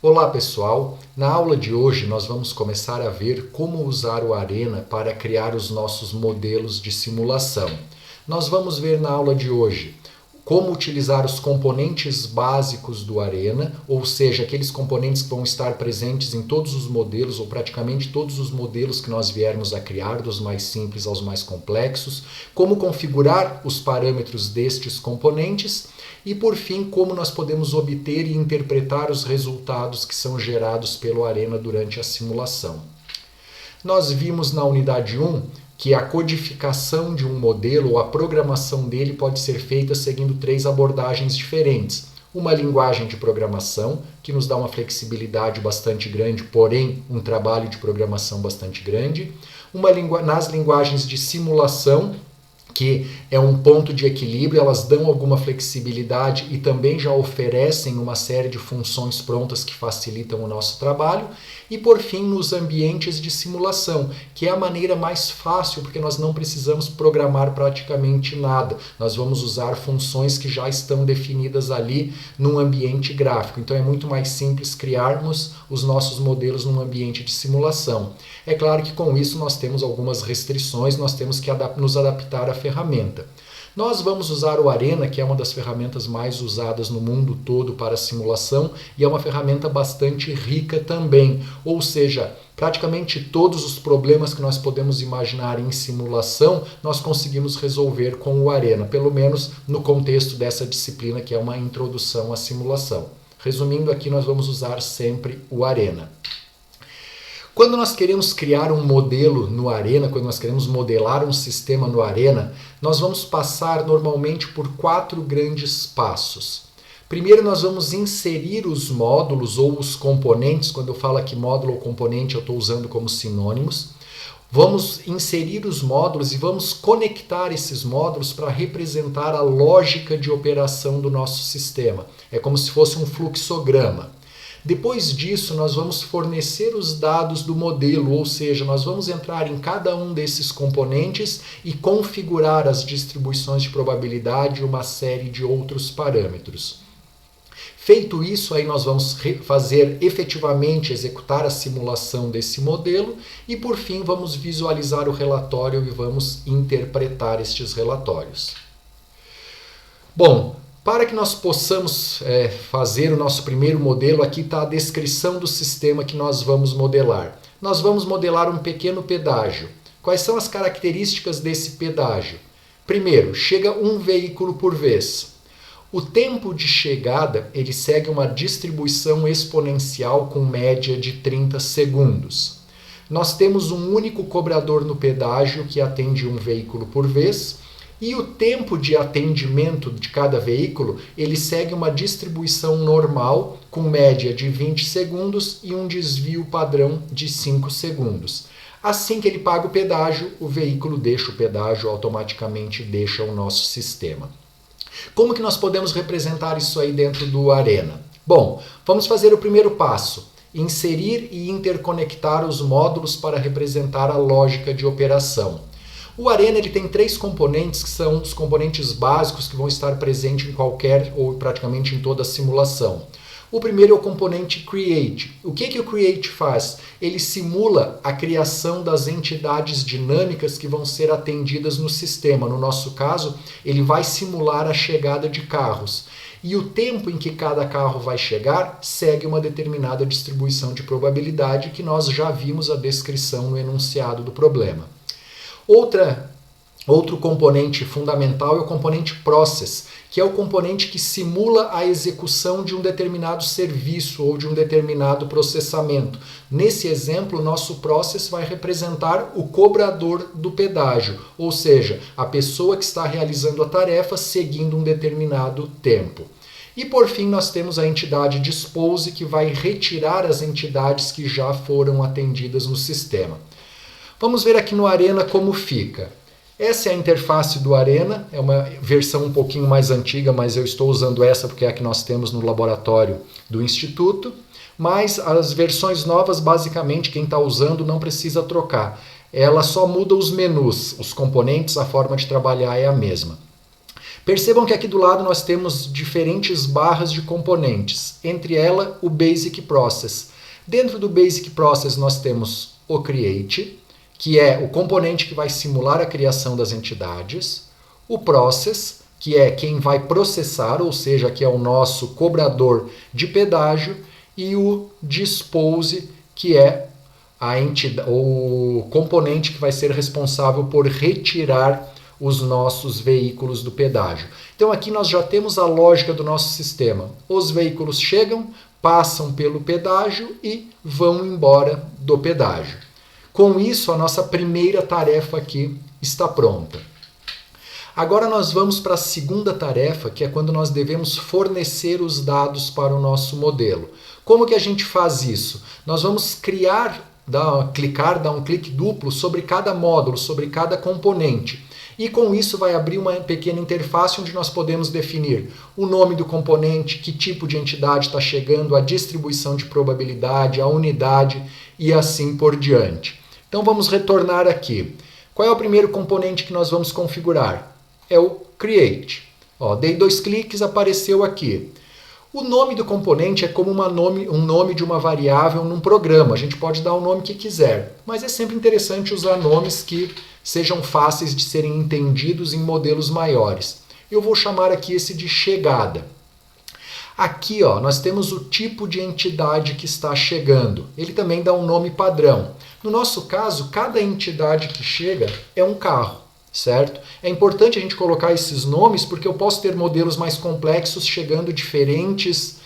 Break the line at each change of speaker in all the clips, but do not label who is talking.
Olá pessoal, na aula de hoje nós vamos começar a ver como usar o Arena para criar os nossos modelos de simulação. Nós vamos ver na aula de hoje como utilizar os componentes básicos do Arena, ou seja, aqueles componentes que vão estar presentes em todos os modelos, ou praticamente todos os modelos que nós viermos a criar, dos mais simples aos mais complexos, como configurar os parâmetros destes componentes e, por fim, como nós podemos obter e interpretar os resultados que são gerados pelo Arena durante a simulação. Nós vimos na unidade 1 que a codificação de um modelo ou a programação dele pode ser feita seguindo 3 abordagens diferentes. Uma linguagem de programação, que nos dá uma flexibilidade bastante grande, porém um trabalho de programação bastante grande. Nas linguagens de simulação, que é um ponto de equilíbrio, elas dão alguma flexibilidade e também já oferecem uma série de funções prontas que facilitam o nosso trabalho. E por fim, nos ambientes de simulação, que é a maneira mais fácil, porque nós não precisamos programar praticamente nada. Nós vamos usar funções que já estão definidas ali num ambiente gráfico. Então é muito mais simples criarmos os nossos modelos num ambiente de simulação. É claro que com isso nós temos algumas restrições, nós temos que nos adaptar à ferramenta. Nós vamos usar o Arena, que é uma das ferramentas mais usadas no mundo todo para simulação e é uma ferramenta bastante rica também, ou seja, praticamente todos os problemas que nós podemos imaginar em simulação, nós conseguimos resolver com o Arena, pelo menos no contexto dessa disciplina que é uma introdução à simulação. Resumindo aqui, nós vamos usar sempre o Arena. Quando nós queremos criar um modelo no Arena, quando nós queremos modelar um sistema no Arena, nós vamos passar normalmente por 4 grandes passos. Primeiro, nós vamos inserir os módulos ou os componentes. Quando eu falo aqui módulo ou componente, eu estou usando como sinônimos. Vamos inserir os módulos e vamos conectar esses módulos para representar a lógica de operação do nosso sistema. É como se fosse um fluxograma. Depois disso, nós vamos fornecer os dados do modelo, ou seja, nós vamos entrar em cada um desses componentes e configurar as distribuições de probabilidade e uma série de outros parâmetros. Feito isso, aí nós vamos fazer efetivamente executar a simulação desse modelo e, por fim, vamos visualizar o relatório e vamos interpretar estes relatórios. Bom, para que nós possamos fazer o nosso primeiro modelo, aqui está a descrição do sistema que nós vamos modelar. Nós vamos modelar um pequeno pedágio. Quais são as características desse pedágio? Primeiro, chega um veículo por vez. O tempo de chegada ele segue uma distribuição exponencial com média de 30 segundos. Nós temos um único cobrador no pedágio que atende um veículo por vez. E o tempo de atendimento de cada veículo, ele segue uma distribuição normal, com média de 20 segundos e um desvio padrão de 5 segundos. Assim que ele paga o pedágio, o veículo deixa o pedágio, automaticamente deixa o nosso sistema. Como que nós podemos representar isso aí dentro do Arena? Bom, vamos fazer o primeiro passo. Inserir e interconectar os módulos para representar a lógica de operação. O Arena ele tem 3 componentes que são os componentes básicos que vão estar presentes em qualquer ou praticamente em toda a simulação. O primeiro é o componente Create. O que o Create faz? Ele simula a criação das entidades dinâmicas que vão ser atendidas no sistema. No nosso caso, ele vai simular a chegada de carros. E o tempo em que cada carro vai chegar segue uma determinada distribuição de probabilidade que nós já vimos a descrição no enunciado do problema. Outro componente fundamental é o componente Process, que é o componente que simula a execução de um determinado serviço ou de um determinado processamento. Nesse exemplo, o nosso Process vai representar o cobrador do pedágio, ou seja, a pessoa que está realizando a tarefa seguindo um determinado tempo. E por fim nós temos a entidade Dispose, que vai retirar as entidades que já foram atendidas no sistema. Vamos ver aqui no Arena como fica. Essa é a interface do Arena, é uma versão um pouquinho mais antiga, mas eu estou usando essa porque é a que nós temos no laboratório do Instituto. Mas as versões novas, basicamente, quem está usando não precisa trocar. Ela só muda os menus, os componentes, a forma de trabalhar é a mesma. Percebam que aqui do lado nós temos diferentes barras de componentes, entre elas o Basic Process. Dentro do Basic Process nós temos o Create, que é o componente que vai simular a criação das entidades, o Process, que é quem vai processar, ou seja, que é o nosso cobrador de pedágio, e o Dispose, que é o componente que vai ser responsável por retirar os nossos veículos do pedágio. Então aqui nós já temos a lógica do nosso sistema. Os veículos chegam, passam pelo pedágio e vão embora do pedágio. Com isso, a nossa primeira tarefa aqui está pronta. Agora nós vamos para a segunda tarefa, que é quando nós devemos fornecer os dados para o nosso modelo. Como que a gente faz isso? Nós vamos dar um clique duplo sobre cada módulo, sobre cada componente. E com isso vai abrir uma pequena interface onde nós podemos definir o nome do componente, que tipo de entidade está chegando, a distribuição de probabilidade, a unidade e assim por diante. Então vamos retornar aqui. Qual é o primeiro componente que nós vamos configurar? É o Create. Dei 2 cliques, apareceu aqui. O nome do componente é como um nome de uma variável num programa. A gente pode dar o nome que quiser, mas é sempre interessante usar nomes que sejam fáceis de serem entendidos em modelos maiores. Eu vou chamar aqui esse de chegada. Aqui nós temos o tipo de entidade que está chegando. Ele também dá um nome padrão. No nosso caso, cada entidade que chega é um carro, certo? É importante a gente colocar esses nomes porque eu posso ter modelos mais complexos chegando diferentes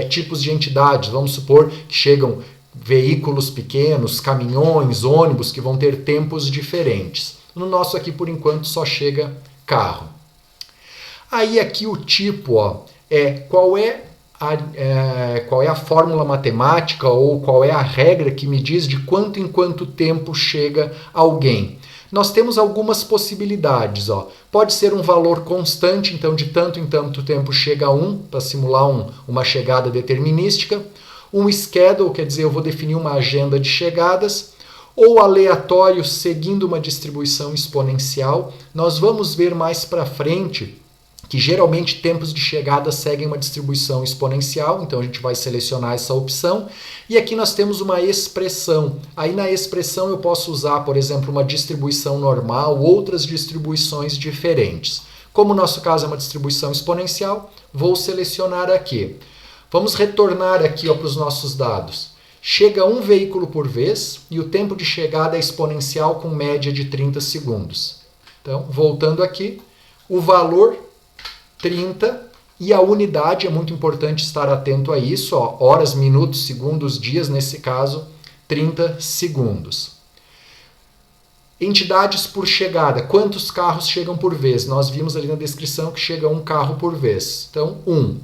tipos de entidades. Vamos supor que chegam veículos pequenos, caminhões, ônibus, que vão ter tempos diferentes. No nosso aqui, por enquanto, só chega carro. Aí aqui o tipo qual é a fórmula matemática ou qual é a regra que me diz de quanto em quanto tempo chega alguém. Nós temos algumas possibilidades. Pode ser um valor constante, então de tanto em tanto tempo chega para simular uma chegada determinística. Um schedule, quer dizer, eu vou definir uma agenda de chegadas, ou aleatório, seguindo uma distribuição exponencial. Nós vamos ver mais para frente que geralmente tempos de chegada seguem uma distribuição exponencial, então a gente vai selecionar essa opção. E aqui nós temos uma expressão. Aí na expressão eu posso usar, por exemplo, uma distribuição normal, outras distribuições diferentes. Como o nosso caso é uma distribuição exponencial, vou selecionar aqui. Vamos retornar aqui para os nossos dados. Chega um veículo por vez e o tempo de chegada é exponencial com média de 30 segundos. Então, voltando aqui, o valor 30 e a unidade, é muito importante estar atento a isso, horas, minutos, segundos, dias, nesse caso, 30 segundos. Entidades por chegada, quantos carros chegam por vez? Nós vimos ali na descrição que chega um carro por vez. Então, 1.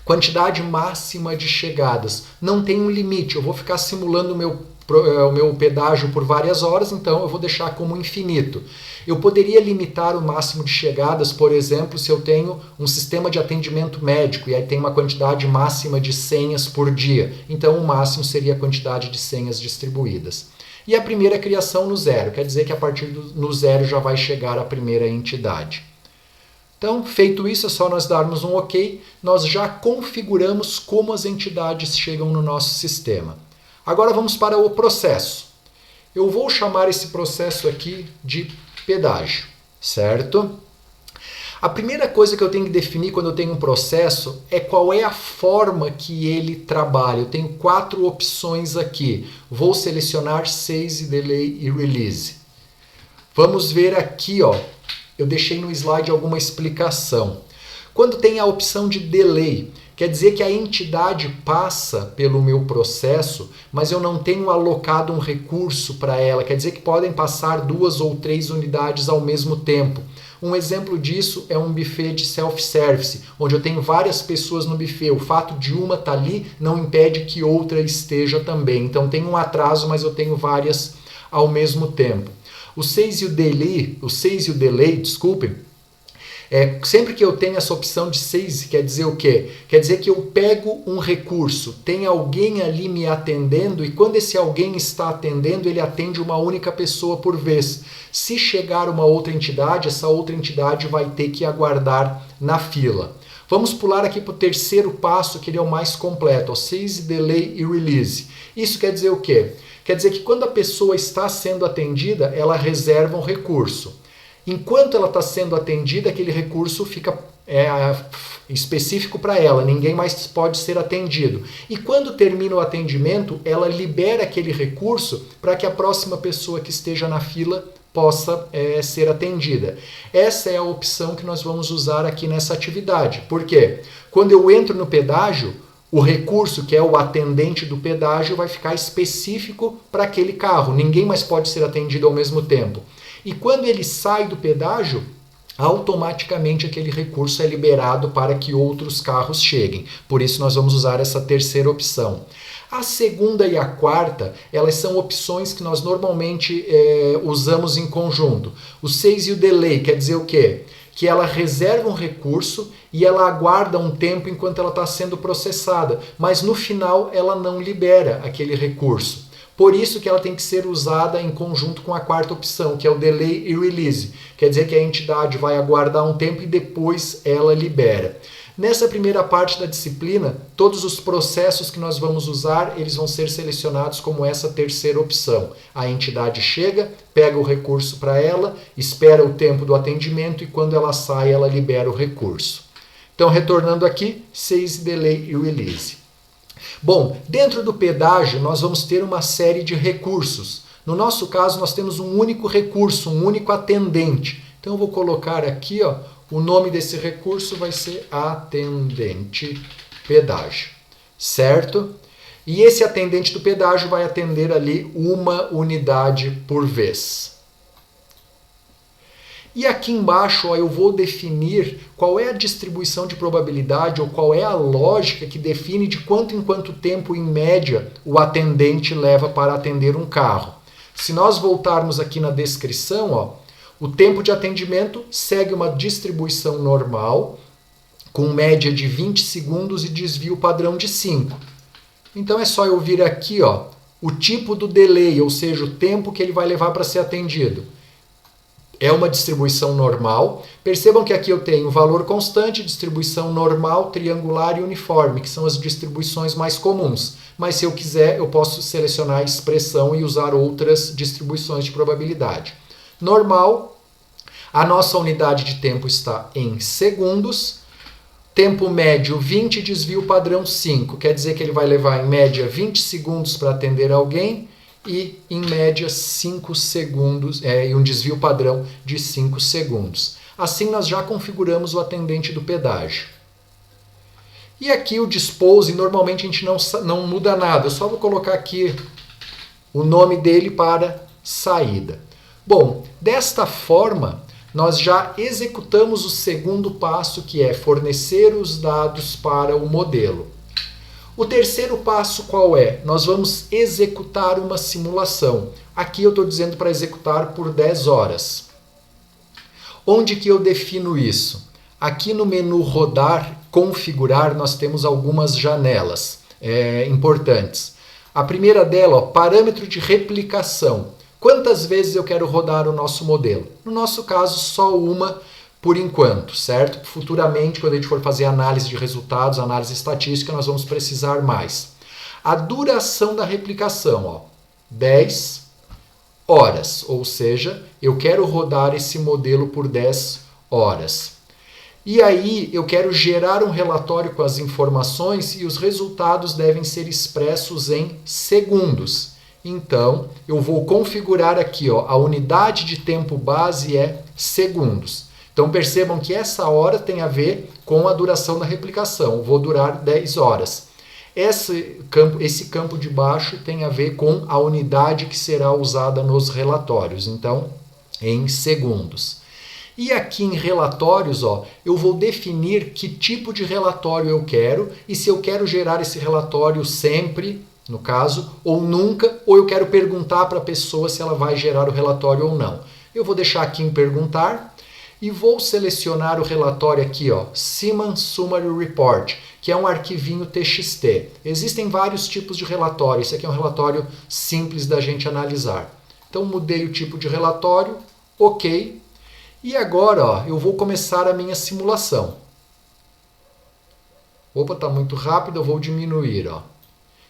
Quantidade máxima de chegadas. Não tem um limite, eu vou ficar simulando o meu pedágio por várias horas, então eu vou deixar como infinito. Eu poderia limitar o máximo de chegadas, por exemplo, se eu tenho um sistema de atendimento médico e aí tem uma quantidade máxima de senhas por dia. Então o máximo seria a quantidade de senhas distribuídas. E a primeira criação no zero, quer dizer que a partir no zero já vai chegar a primeira entidade. Então, feito isso, é só nós darmos um OK, nós já configuramos como as entidades chegam no nosso sistema. Agora vamos para o processo. Eu vou chamar esse processo aqui de pedágio, certo? A primeira coisa que eu tenho que definir quando eu tenho um processo é qual é a forma que ele trabalha. Eu tenho 4 opções aqui. Vou selecionar Seize, Delay e Release. Vamos ver aqui, eu deixei no slide alguma explicação. Quando tem a opção de Delay, quer dizer que a entidade passa pelo meu processo, mas eu não tenho alocado um recurso para ela. Quer dizer que podem passar 2 ou 3 unidades ao mesmo tempo. Um exemplo disso é um buffet de self-service, onde eu tenho várias pessoas no buffet. O fato de uma estar ali não impede que outra esteja também. Então tem um atraso, mas eu tenho várias ao mesmo tempo. O Seize e o Delay, Sempre que eu tenho essa opção de 6, quer dizer o quê? Quer dizer que eu pego um recurso, tem alguém ali me atendendo e quando esse alguém está atendendo, ele atende uma única pessoa por vez. Se chegar uma outra entidade, essa outra entidade vai ter que aguardar na fila. Vamos pular aqui para o terceiro passo, que ele é o mais completo, Seize, Delay e Release. Isso quer dizer o quê? Quer dizer que quando a pessoa está sendo atendida, ela reserva um recurso. Enquanto ela está sendo atendida, aquele recurso fica específico para ela, ninguém mais pode ser atendido. E quando termina o atendimento, ela libera aquele recurso para que a próxima pessoa que esteja na fila possa ser atendida. Essa é a opção que nós vamos usar aqui nessa atividade. Por quê? Quando eu entro no pedágio, o recurso, que é o atendente do pedágio, vai ficar específico para aquele carro. Ninguém mais pode ser atendido ao mesmo tempo. E quando ele sai do pedágio, automaticamente aquele recurso é liberado para que outros carros cheguem. Por isso nós vamos usar essa terceira opção. A segunda e a quarta, elas são opções que nós normalmente usamos em conjunto. O Seize e o Delay quer dizer o quê? Que ela reserva um recurso e ela aguarda um tempo enquanto ela está sendo processada, mas no final ela não libera aquele recurso. Por isso que ela tem que ser usada em conjunto com a quarta opção, que é o Delay e Release. Quer dizer que a entidade vai aguardar um tempo e depois ela libera. Nessa primeira parte da disciplina, todos os processos que nós vamos usar, eles vão ser selecionados como essa terceira opção. A entidade chega, pega o recurso para ela, espera o tempo do atendimento e quando ela sai, ela libera o recurso. Então, retornando aqui, Seize, Delay e Release. Bom, dentro do pedágio nós vamos ter uma série de recursos. No nosso caso nós temos um único recurso, um único atendente. Então eu vou colocar aqui, o nome desse recurso vai ser atendente pedágio, certo? E esse atendente do pedágio vai atender ali uma unidade por vez. E aqui embaixo eu vou definir qual é a distribuição de probabilidade ou qual é a lógica que define de quanto em quanto tempo, em média, o atendente leva para atender um carro. Se nós voltarmos aqui na descrição, o tempo de atendimento segue uma distribuição normal, com média de 20 segundos e desvio padrão de 5. Então é só eu vir aqui o tipo do delay, ou seja, o tempo que ele vai levar para ser atendido. É uma distribuição normal. Percebam que aqui eu tenho valor constante, distribuição normal, triangular e uniforme, que são as distribuições mais comuns. Mas se eu quiser, eu posso selecionar a expressão e usar outras distribuições de probabilidade. Normal, a nossa unidade de tempo está em segundos. Tempo médio 20, desvio padrão 5. Quer dizer que ele vai levar em média 20 segundos para atender alguém. E, em média, 5 segundos, e um desvio padrão de 5 segundos. Assim, nós já configuramos o atendente do pedágio. E aqui o dispose, normalmente a gente não muda nada. Eu só vou colocar aqui o nome dele para saída. Bom, desta forma, nós já executamos o segundo passo, que é fornecer os dados para o modelo. O terceiro passo qual é? Nós vamos executar uma simulação. Aqui eu estou dizendo para executar por 10 horas. Onde que eu defino isso? Aqui no menu Rodar, Configurar, nós temos algumas janelas importantes. A primeira dela, parâmetro de replicação. Quantas vezes eu quero rodar o nosso modelo? No nosso caso, só uma por enquanto, certo? Futuramente, quando a gente for fazer análise de resultados, análise estatística, nós vamos precisar mais. A duração da replicação, 10 horas, ou seja, eu quero rodar esse modelo por 10 horas. E aí eu quero gerar um relatório com as informações e os resultados devem ser expressos em segundos. Então, eu vou configurar aqui, a unidade de tempo base é segundos. Então percebam que essa hora tem a ver com a duração da replicação. Vou durar 10 horas. Esse campo de baixo tem a ver com a unidade que será usada nos relatórios. Então, em segundos. E aqui em relatórios, eu vou definir que tipo de relatório eu quero e se eu quero gerar esse relatório sempre, no caso, ou nunca, ou eu quero perguntar para a pessoa se ela vai gerar o relatório ou não. Eu vou deixar aqui em perguntar. e vou selecionar o relatório aqui, ó, Siemens Summary Report, que é um arquivinho TXT. Existem vários tipos de relatório, esse aqui é um relatório simples da gente analisar. Então mudei o tipo de relatório, ok, e agora ó, eu vou começar a minha simulação. Opa, está muito rápido, eu vou diminuir. Ó.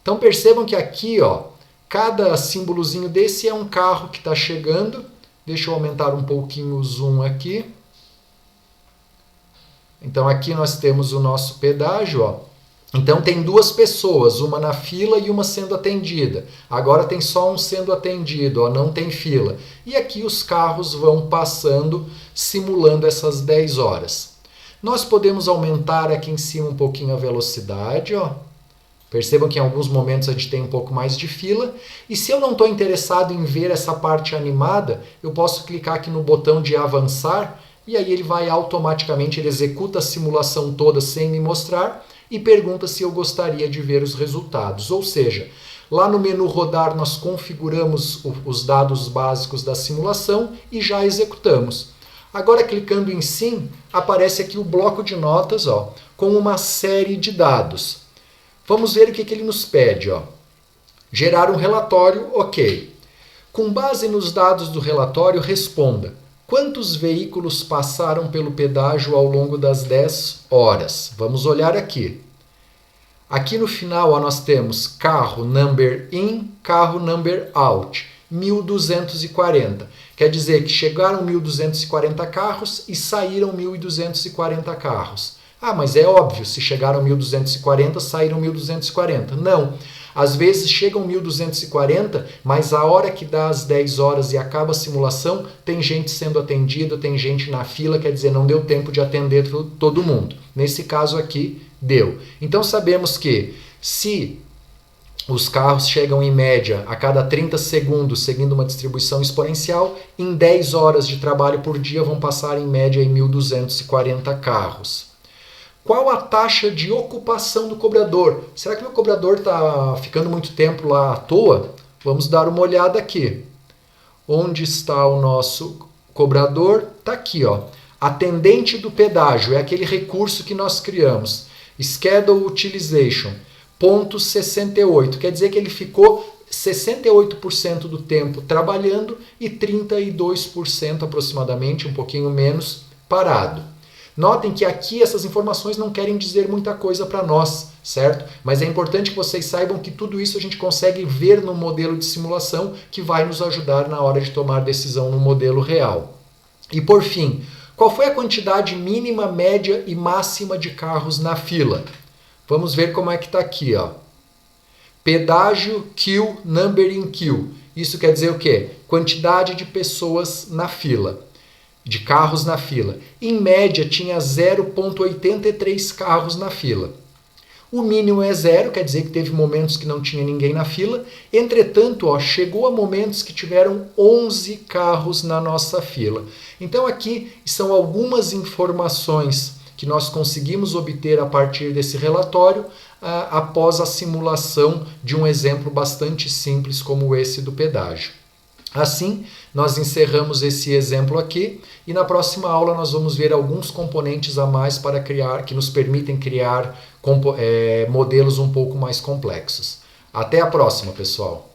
Então percebam que aqui, ó, cada símbolozinho desse é um carro que está chegando. Deixa eu aumentar um pouquinho o zoom aqui. Então aqui nós temos o nosso pedágio. Ó. Então tem duas pessoas, uma na fila e uma sendo atendida. Agora tem só um sendo atendido, ó, não tem fila. E aqui os carros vão passando, simulando essas 10 horas. Nós podemos aumentar aqui em cima um pouquinho a velocidade. Ó. Percebam que em alguns momentos a gente tem um pouco mais de fila. E se eu não estou interessado em ver essa parte animada, eu posso clicar aqui no botão de avançar e aí ele vai automaticamente, ele executa a simulação toda sem me mostrar e pergunta se eu gostaria de ver os resultados. Ou seja, lá no menu rodar nós configuramos os dados básicos da simulação e já executamos. Agora clicando em sim, aparece aqui o bloco de notas ó, com uma série de dados. Vamos ver o que ele nos pede. Ó. Gerar um relatório, ok. Com base nos dados do relatório, responda. Quantos veículos passaram pelo pedágio ao longo das 10 horas? Vamos olhar aqui. Aqui no final ó, nós temos carro number in, carro number out, 1.240. Quer dizer que chegaram 1.240 carros e saíram 1.240 carros. Ah, mas é óbvio, se chegaram 1.240, saíram 1.240. Não. Às vezes chegam 1.240, mas a hora que dá as 10 horas e acaba a simulação, tem gente sendo atendida, tem gente na fila, quer dizer, não deu tempo de atender todo mundo. Nesse caso aqui, deu. Então sabemos que se os carros chegam em média a cada 30 segundos, seguindo uma distribuição exponencial, em 10 horas de trabalho por dia vão passar em média em 1.240 carros. Qual a taxa de ocupação do cobrador? Será que meu cobrador está ficando muito tempo lá à toa? Vamos dar uma olhada aqui. Onde está o nosso cobrador? Está aqui, ó. Atendente do pedágio, é aquele recurso que nós criamos. Schedule Utilization, ponto 68. Quer dizer que ele ficou 68% do tempo trabalhando e 32% aproximadamente, um pouquinho menos, parado. Notem que aqui essas informações não querem dizer muita coisa para nós, certo? Mas é importante que vocês saibam que tudo isso a gente consegue ver no modelo de simulação que vai nos ajudar na hora de tomar decisão no modelo real. E por fim, qual foi a quantidade mínima, média e máxima de carros na fila? Vamos ver como é que está aqui. Ó. Pedágio queue, number in queue. Isso quer dizer o quê? Quantidade de pessoas na fila. De carros na fila. Em média, tinha 0,83 carros na fila. O mínimo é 0, quer dizer que teve momentos que não tinha ninguém na fila. Entretanto, ó, chegou a momentos que tiveram 11 carros na nossa fila. Então aqui são algumas informações que nós conseguimos obter a partir desse relatório após a simulação de um exemplo bastante simples como esse do pedágio. Assim, nós encerramos esse exemplo aqui e na próxima aula nós vamos ver alguns componentes a mais para criar, que nos permitem criar modelos um pouco mais complexos. Até a próxima, pessoal!